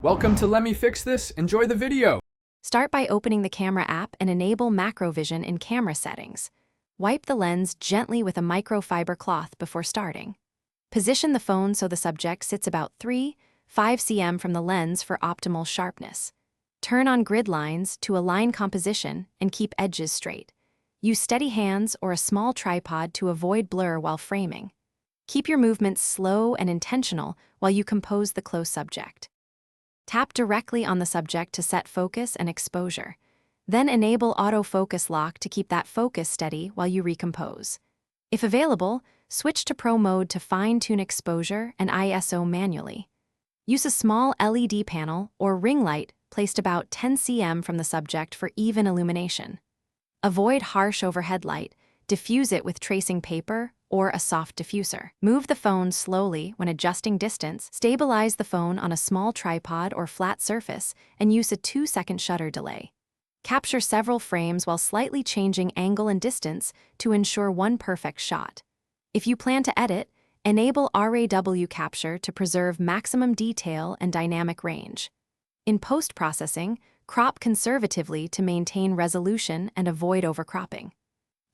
Welcome to Let Me Fix This. Enjoy the video. Start by opening the camera app and enable macro vision in camera settings. Wipe the lens gently with a microfiber cloth before starting. Position the phone so the subject sits about 3-5 cm from the lens for optimal sharpness. Turn on grid lines to align composition and keep edges straight. Use steady hands or a small tripod to avoid blur while framing. Keep your movements slow and intentional while you compose the close subject. Tap directly on the subject to set focus and exposure. Then enable autofocus lock to keep that focus steady while you recompose. If available, switch to Pro mode to fine-tune exposure and ISO manually. Use a small LED panel or ring light placed about 10 cm from the subject for even illumination. Avoid harsh overhead light. Diffuse it with tracing paper or a soft diffuser. Move the phone slowly when adjusting distance. Stabilize the phone on a small tripod or flat surface and use a 2-second shutter delay. Capture several frames while slightly changing angle and distance to ensure one perfect shot. If you plan to edit, enable RAW capture to preserve maximum detail and dynamic range. In post-processing, crop conservatively to maintain resolution and avoid overcropping.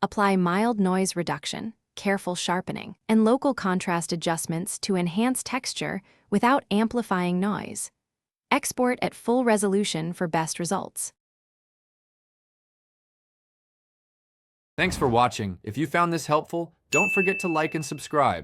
Apply mild noise reduction, careful sharpening, and local contrast adjustments to enhance texture without amplifying noise. Export at full resolution for best results. Thanks for watching. If you found this helpful, don't forget to like and subscribe.